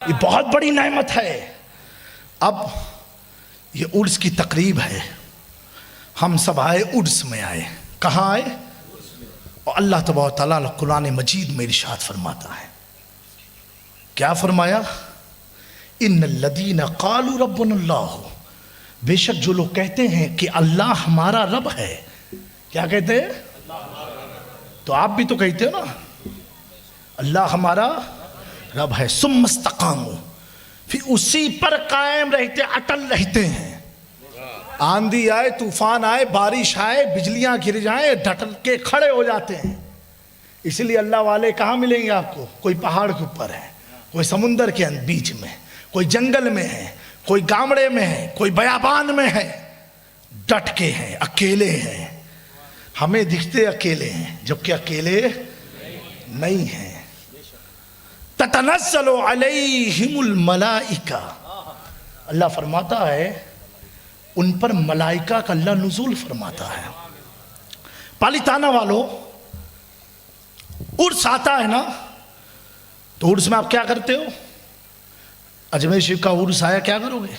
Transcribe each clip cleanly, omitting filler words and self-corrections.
یہ بہت بڑی نعمت ہے۔ اب یہ عرس کی تقریب ہے، ہم سب آئے عرس میں آئے، کہاں آئے؟ اور اللہ تبارک و تعالیٰ قرآن مجید میں ارشاد فرماتا ہے، کیا فرمایا؟ ان الذین قالوا ربنا اللہ، بے شک جو لوگ کہتے ہیں کہ اللہ ہمارا رب ہے۔ کیا کہتے ہیں؟ تو آپ بھی تو کہتے ہو نا، اللہ ہمارا رب ہے۔ ثم استقاموا، پھر اسی پر قائم رہتے، اٹل رہتے ہیں۔ آندھی آئے، طوفان آئے، بارش آئے، بجلیاں گر جائیں، ڈٹل کے کھڑے ہو جاتے ہیں۔ اس لیے اللہ والے کہاں ملیں گے آپ کو؟ کوئی پہاڑ کے اوپر ہے، کوئی سمندر کے بیچ میں، کوئی جنگل میں ہے، کوئی گامڑے میں ہے، کوئی بیابان میں ہے، ڈٹ کے ہیں، اکیلے ہیں۔ ہمیں دکھتے اکیلے ہیں جبکہ اکیلے نہیں ہیں۔ تتنزل علیہم الملائکہ، اللہ فرماتا ہے ان پر ملائکہ کا اللہ نزول فرماتا ہے۔ پالیتانہ والو، عرس آتا ہے نا، تو عرس میں آپ کیا کرتے ہو؟ اجمیر شریف کا عرس آیا، کیا کرو گے؟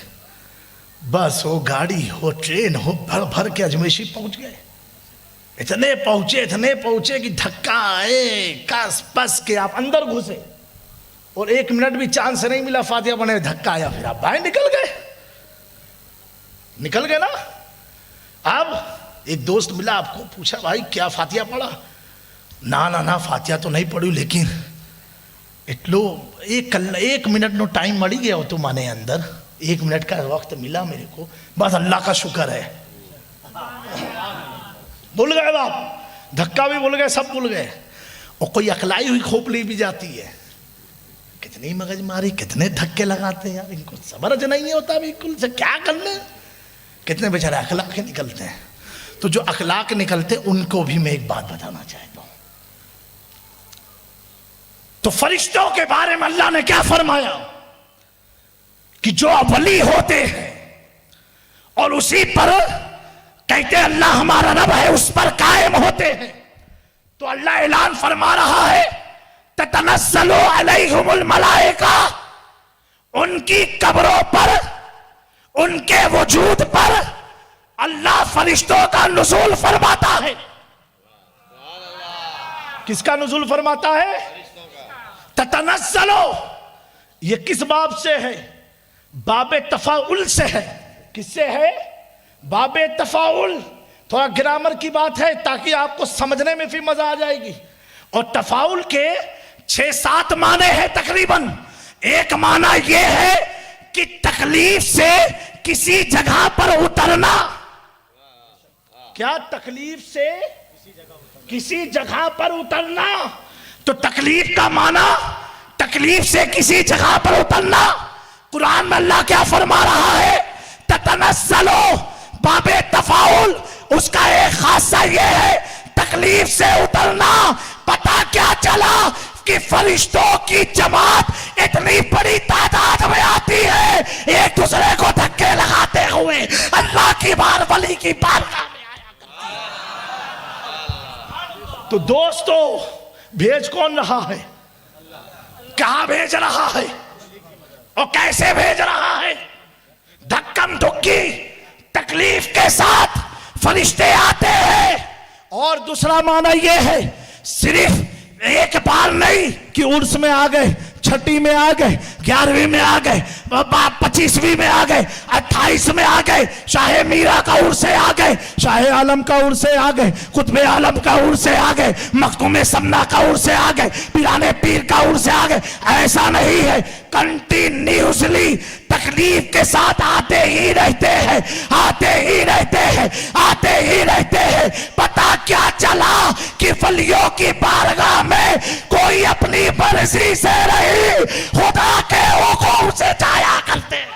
بس ہو، گاڑی ہو، ٹرین ہو، بھر بھر کے اجمیر شریف پہنچ گئے۔ اتنے پہنچے کہ دھکا آئے، کس پس کے آپ اندر گھسے، اور ایک منٹ بھی چانس نہیں ملا فاتحہ پڑھنے، دھکا آیا، پھر آپ باہر نکل گئے نا۔ اب ایک دوست ملا، آپ کو پوچھا بھائی کیا فاتحہ پڑھا؟ نا فاتحہ تو نہیں پڑھی، لیکن اتلو ایک منٹ نو ٹائم مڑی گیا ہو تو مانے اندر، ایک منٹ کا وقت ملا میرے کو، بس اللہ کا شکر ہے۔ بھول گئے باپ، دھکا بھی بھول گئے، سب بھول گئے۔ اور کوئی اکلائی ہوئی کھوپڑی بھی جاتی ہے، کتنی مغز ماری، کتنے دھکے لگاتے ہیں یار، ان کو سمجھ نہیں ہوتا بالکل سے کیا کرنا۔ کتنے بیچارے اخلاق نکلتے ہیں۔ تو جو اخلاق نکلتے ان کو بھی میں ایک بات بتانا چاہتا ہوں۔ تو فرشتوں کے بارے میں اللہ نے کیا فرمایا کہ جو ولی ہوتے ہیں اور اسی پر کہتے ہیں اللہ ہمارا رب ہے، اس پر قائم ہوتے ہیں، تو اللہ اعلان فرما رہا ہے تتنزل علیہم الملائکہ، ان کی قبروں پر، ان کے وجود پر اللہ فرشتوں کا نزول فرماتا ہے۔ کس کا نزول فرماتا ہے؟ تتنزل، یہ کس باب سے ہے؟ باب تفاعل سے ہے۔ کس سے ہے؟ باب تفاعل۔ تھوڑا گرامر کی بات ہے تاکہ آپ کو سمجھنے میں بھی مزہ آ جائے گی۔ اور تفاعل کے 6-7 معنی ہے تقریباً۔ ایک معنی یہ ہے کہ تکلیف سے کسی جگہ پر اترنا۔ کیا؟ تکلیف سے کسی جگہ پر اترنا۔ تو تکلیف کا معنی تکلیف سے کسی جگہ پر اترنا۔ قرآن میں اللہ کیا فرما رہا ہے؟ تتنزلو، باب تفاعل، اس کا ایک خاصہ یہ ہے تکلیف سے اترنا۔ پتہ کیا چلا کہ فرشتوں کی جماعت اتنی بڑی تعداد میں آتی ہے، ایک دوسرے کو دھکے لگاتے ہوئے اللہ کی بار ولی کی بارگاہ میں آیا کرتی ہے۔ تو دوستو، بھیج کون رہا ہے؟ کہاں بھیج رہا ہے اور کیسے بھیج رہا ہے؟ دھکم دھکی تکلیف کے ساتھ فرشتے آتے ہیں۔ اور دوسرا معنی یہ ہے صرف ایک بار نہیں کہ عرس میں آ گئے، چھٹی میں آ گئے، 11ویں میں آ گئے، 25ویں میں آ گئے، 28 میں آ گئے، شاہ میرا کا عرس آ گئے، شاہ عالم کا عرس آ گئے، قطب عالم کا عرس آ گئے، مختوم سمنا کا عرس آ گئے، پیرانے پیر کا عرس آ گئے۔ ایسا نہیں ہے، کنٹینیوسلی تکلیف کے ساتھ آتے ہی رہتے ہیں، آتے ہی رہتے ہیں، آتے ہی رہتے ہیں۔ پتہ کیا چلا کہ ولیوں کی بارگاہ میں کوئی اپنی مرضی سے نہیں، خدا کے حکم سے جایا کرتے ہیں۔